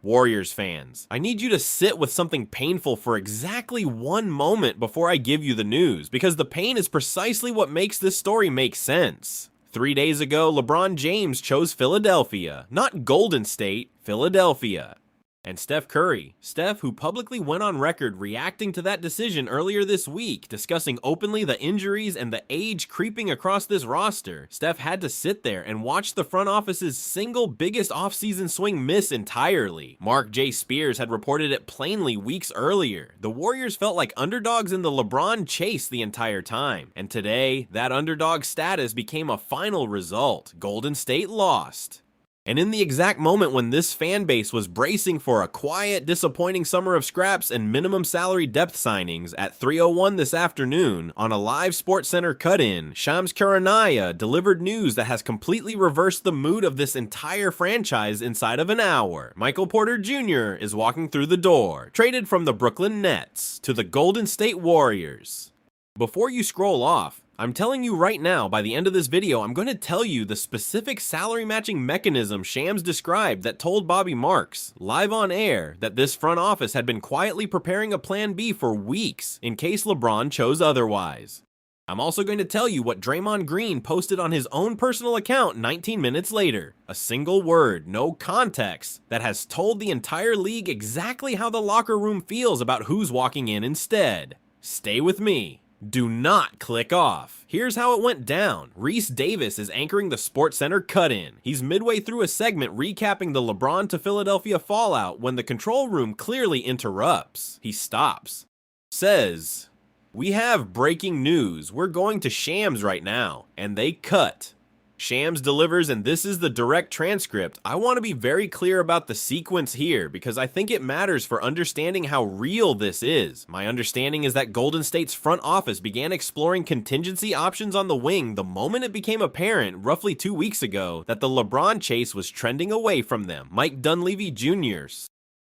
Warriors fans, I need you to sit with something painful for exactly 1 moment before I give you the news, because the pain is precisely what makes this story make sense. 3 days ago, LeBron James chose Philadelphia, not Golden State, Philadelphia. And Steph Curry, who publicly went on record reacting to that decision earlier this week, discussing openly the injuries and the age creeping across this roster. Steph had to sit there and watch the front office's single biggest offseason swing miss entirely. Mark J. Spears had reported it plainly weeks earlier. The Warriors felt like underdogs in the LeBron chase the entire time. And today, that underdog status became a final result. Golden State lost. And in the exact moment when this fan base was bracing for a quiet, disappointing summer of scraps and minimum salary depth signings, at 3:01 this afternoon, on a live SportsCenter cut-in, Shams Charania delivered news that has completely reversed the mood of this entire franchise inside of an hour. Michael Porter Jr. is walking through the door, traded from the Brooklyn Nets to the Golden State Warriors. Before you scroll off, I'm telling you right now, by the end of this video, I'm going to tell you the specific salary matching mechanism Shams described that told Bobby Marks, live on air, that this front office had been quietly preparing a plan B for weeks in case LeBron chose otherwise. I'm also going to tell you what Draymond Green posted on his own personal account 19 minutes later. A single word, no context, that has told the entire league exactly how the locker room feels about who's walking in instead. Stay with me. Do not click off. Here's how it went down. Reese Davis is anchoring the SportsCenter cut-in. He's midway through a segment recapping the LeBron to Philadelphia fallout when the control room clearly interrupts. He stops. Says, "We have breaking news. We're going to Shams right now." And they cut. Shams delivers, and this is the direct transcript. I want to be very clear about the sequence here because I think it matters for understanding how real this is. My understanding is that Golden State's front office began exploring contingency options on the wing the moment it became apparent, roughly 2 weeks ago, that the LeBron chase was trending away from them. Mike Dunleavy Jr.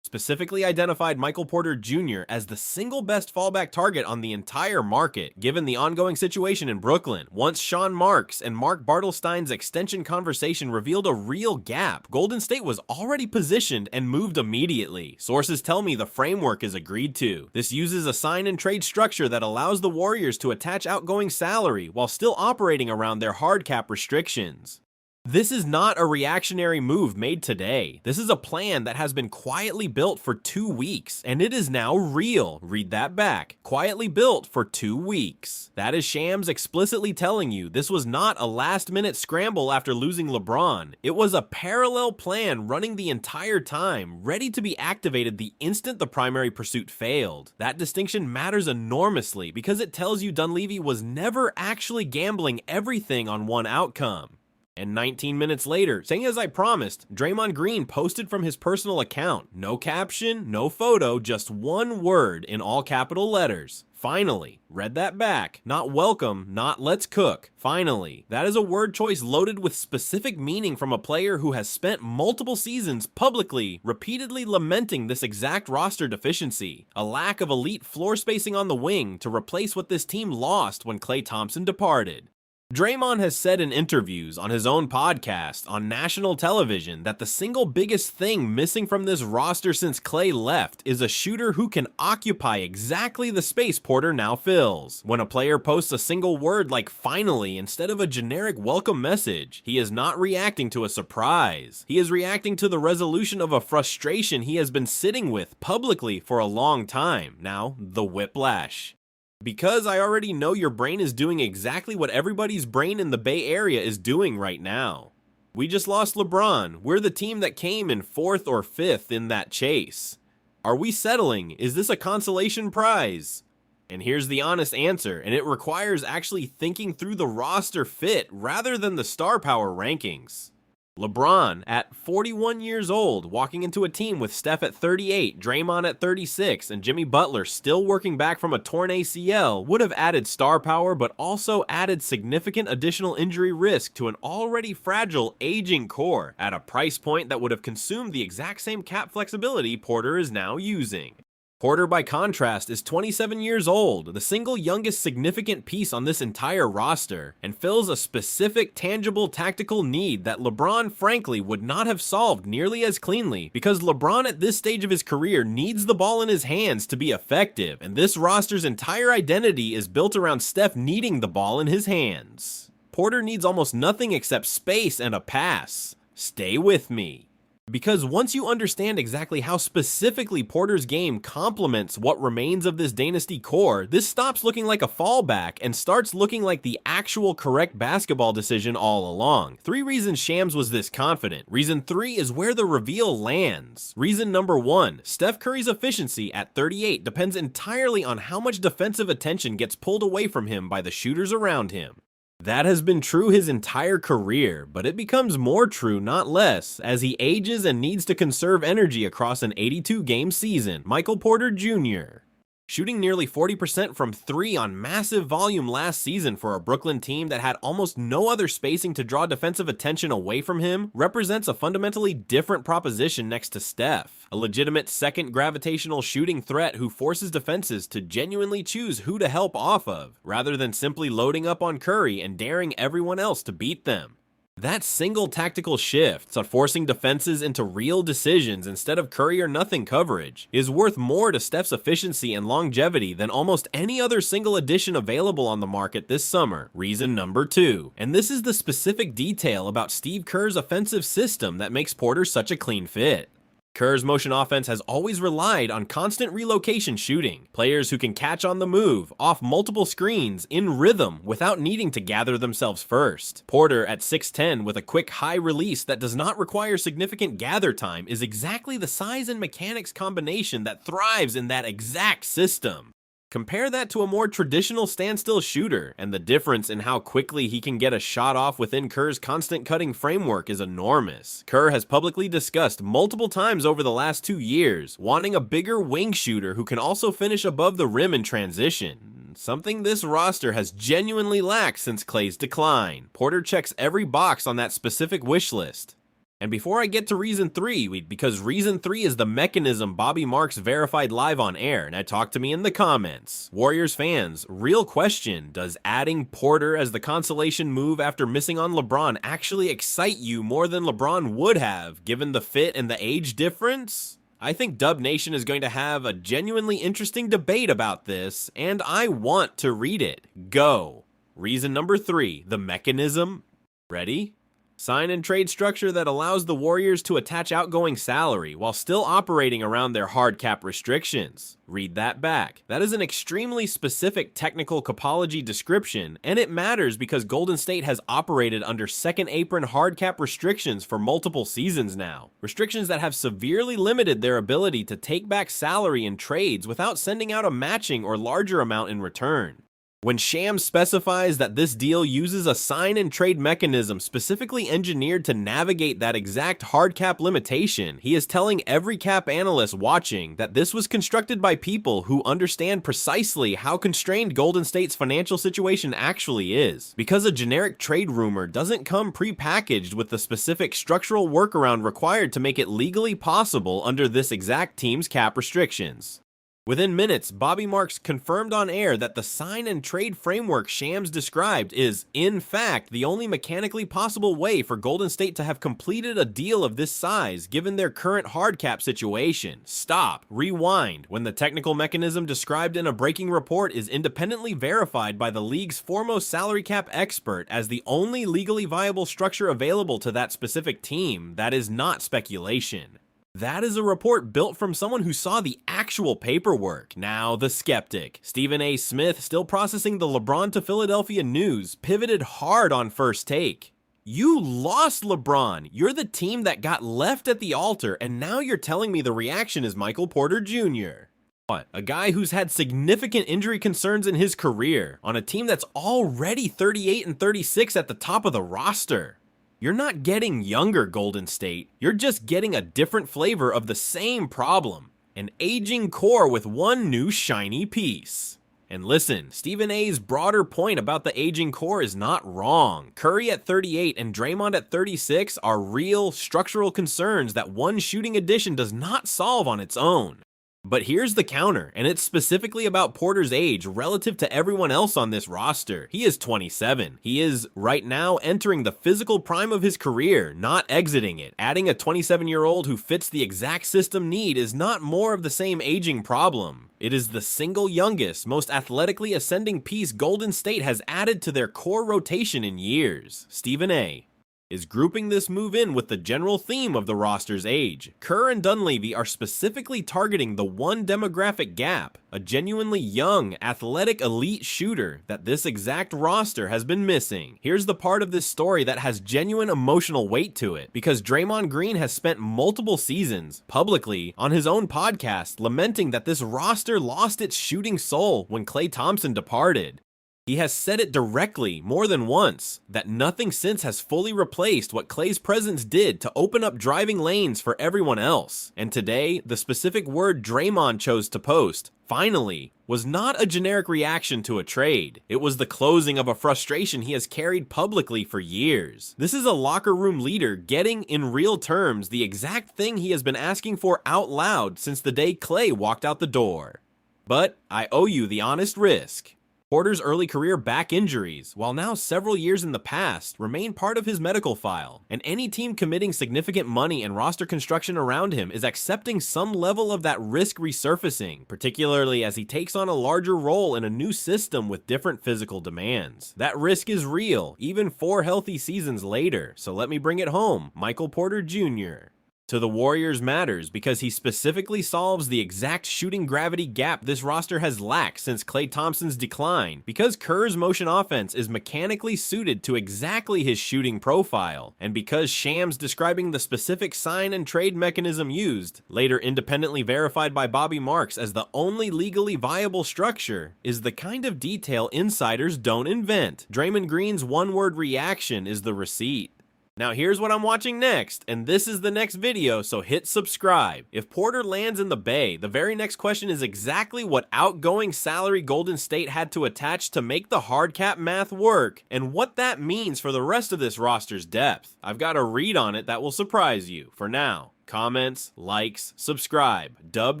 specifically identified Michael Porter Jr. as the single best fallback target on the entire market, given the ongoing situation in Brooklyn. Once Sean Marks and Mark Bartelstein's extension conversation revealed a real gap, Golden State was already positioned and moved immediately. Sources tell me the framework is agreed to. This uses a sign and trade structure that allows the Warriors to attach outgoing salary while still operating around their hard cap restrictions. This is not a reactionary move made today. This is a plan that has been quietly built for 2 weeks, and it is now real. Read that back. Quietly built for 2 weeks. That is Shams explicitly telling you this was not a last-minute scramble after losing LeBron. It was a parallel plan running the entire time, ready to be activated the instant the primary pursuit failed. That distinction matters enormously because it tells you Dunleavy was never actually gambling everything on one outcome. And 19 minutes later, saying as I promised, Draymond Green posted from his personal account. No caption, no photo, just one word in all capital letters. Finally. Read that back. Not welcome, not let's cook. Finally. That is a word choice loaded with specific meaning from a player who has spent multiple seasons publicly, repeatedly lamenting this exact roster deficiency. A lack of elite floor spacing on the wing to replace what this team lost when Klay Thompson departed. Draymond has said in interviews on his own podcast on national television that the single biggest thing missing from this roster since Klay left is a shooter who can occupy exactly the space Porter now fills. When a player posts a single word like finally instead of a generic welcome message, he is not reacting to a surprise. He is reacting to the resolution of a frustration he has been sitting with publicly for a long time. Now, the whiplash. Because I already know your brain is doing exactly what everybody's brain in the Bay Area is doing right now. We just lost LeBron. We're the team that came in 4th or 5th in that chase. Are we settling? Is this a consolation prize? And here's the honest answer, and it requires actually thinking through the roster fit rather than the star power rankings. LeBron, at 41 years old, walking into a team with Steph at 38, Draymond at 36, and Jimmy Butler still working back from a torn ACL, would have added star power but also added significant additional injury risk to an already fragile, aging core at a price point that would have consumed the exact same cap flexibility Porter is now using. Porter, by contrast, is 27 years old, the single youngest significant piece on this entire roster, and fills a specific, tangible tactical need that LeBron frankly would not have solved nearly as cleanly, because LeBron at this stage of his career needs the ball in his hands to be effective, and this roster's entire identity is built around Steph needing the ball in his hands. Porter needs almost nothing except space and a pass. Stay with me. Because once you understand exactly how specifically Porter's game complements what remains of this dynasty core, this stops looking like a fallback and starts looking like the actual correct basketball decision all along. 3 reasons Shams was this confident. Reason 3 is where the reveal lands. Reason number 1, Steph Curry's efficiency at 38 depends entirely on how much defensive attention gets pulled away from him by the shooters around him. That has been true his entire career, but it becomes more true, not less, as he ages and needs to conserve energy across an 82-game season. Michael Porter Jr. Shooting nearly 40% from 3 on massive volume last season for a Brooklyn team that had almost no other spacing to draw defensive attention away from him represents a fundamentally different proposition next to Steph, a legitimate second gravitational shooting threat who forces defenses to genuinely choose who to help off of, rather than simply loading up on Curry and daring everyone else to beat them. That single tactical shift, so forcing defenses into real decisions instead of Curry or nothing coverage, is worth more to Steph's efficiency and longevity than almost any other single addition available on the market this summer. Reason number 2, and this is the specific detail about Steve Kerr's offensive system that makes Porter such a clean fit. Kerr's motion offense has always relied on constant relocation shooting, players who can catch on the move, off multiple screens, in rhythm, without needing to gather themselves first. Porter, at 6'10", with a quick high release that does not require significant gather time, is exactly the size and mechanics combination that thrives in that exact system. Compare that to a more traditional standstill shooter, and the difference in how quickly he can get a shot off within Kerr's constant cutting framework is enormous. Kerr has publicly discussed multiple times over the last 2 years wanting a bigger wing shooter who can also finish above the rim in transition, something this roster has genuinely lacked since Klay's decline. Porter checks every box on that specific wish list. And before I get to reason 3, because reason 3 is the mechanism Bobby Marks verified live on air, and talk to me in the comments. Warriors fans, real question, does adding Porter as the consolation move after missing on LeBron actually excite you more than LeBron would have, given the fit and the age difference? I think Dub Nation is going to have a genuinely interesting debate about this, and I want to read it. Go. Reason number 3, the mechanism. Ready? Sign and trade structure that allows the Warriors to attach outgoing salary while still operating around their hard cap restrictions. Read that back. That is an extremely specific technical capology description, and it matters because Golden State has operated under second apron hard cap restrictions for multiple seasons now. Restrictions that have severely limited their ability to take back salary in trades without sending out a matching or larger amount in return. When Shams specifies that this deal uses a sign and trade mechanism specifically engineered to navigate that exact hard cap limitation, he is telling every cap analyst watching that this was constructed by people who understand precisely how constrained Golden State's financial situation actually is, because a generic trade rumor doesn't come pre-packaged with the specific structural workaround required to make it legally possible under this exact team's cap restrictions. Within minutes, Bobby Marks confirmed on air that the sign and trade framework Shams described is, in fact, the only mechanically possible way for Golden State to have completed a deal of this size given their current hard cap situation. Stop. Rewind. When the technical mechanism described in a breaking report is independently verified by the league's foremost salary cap expert as the only legally viable structure available to that specific team, that is not speculation. That is a report built from someone who saw the actual paperwork. Now, the skeptic, Stephen A. Smith, still processing the LeBron to Philadelphia news, pivoted hard on First Take. You lost LeBron. You're the team that got left at the altar, and now you're telling me the reaction is Michael Porter Jr. What? A guy who's had significant injury concerns in his career, on a team that's already 38 and 36 at the top of the roster. You're not getting younger, Golden State. You're just getting a different flavor of the same problem. An aging core with one new shiny piece. And listen, Stephen A's broader point about the aging core is not wrong. Curry at 38 and Draymond at 36 are real structural concerns that one shooting addition does not solve on its own. But here's the counter, and it's specifically about Porter's age relative to everyone else on this roster. He is 27. He is, right now, entering the physical prime of his career, not exiting it. Adding a 27-year-old who fits the exact system need is not more of the same aging problem. It is the single youngest, most athletically ascending piece Golden State has added to their core rotation in years. Stephen A. is grouping this move in with the general theme of the roster's age. Kerr and Dunleavy are specifically targeting the one demographic gap, a genuinely young, athletic elite shooter that this exact roster has been missing. Here's the part of this story that has genuine emotional weight to it, because Draymond Green has spent multiple seasons, publicly, on his own podcast, lamenting that this roster lost its shooting soul when Klay Thompson departed. He has said it directly more than once, that nothing since has fully replaced what Klay's presence did to open up driving lanes for everyone else. And today, the specific word Draymond chose to post, finally, was not a generic reaction to a trade. It was the closing of a frustration he has carried publicly for years. This is a locker room leader getting, in real terms, the exact thing he has been asking for out loud since the day Klay walked out the door. But I owe you the honest risk. Porter's early career back injuries, while now several years in the past, remain part of his medical file, and any team committing significant money and roster construction around him is accepting some level of that risk resurfacing, particularly as he takes on a larger role in a new system with different physical demands. That risk is real, even 4 healthy seasons later, so let me bring it home, Michael Porter Jr. To the Warriors matters because he specifically solves the exact shooting gravity gap this roster has lacked since Klay Thompson's decline, because Kerr's motion offense is mechanically suited to exactly his shooting profile, and because Shams describing the specific sign and trade mechanism used, later independently verified by Bobby Marks as the only legally viable structure, is the kind of detail insiders don't invent. Draymond Green's one-word reaction is the receipt. Now here's what I'm watching next, and this is the next video, so hit subscribe. If Porter lands in the Bay, the very next question is exactly what outgoing salary Golden State had to attach to make the hard cap math work, and what that means for the rest of this roster's depth. I've got a read on it that will surprise you. For now, comments, likes, subscribe. Dub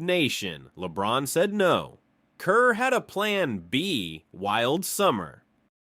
Nation. LeBron said no. Kerr had a plan B, wild summer.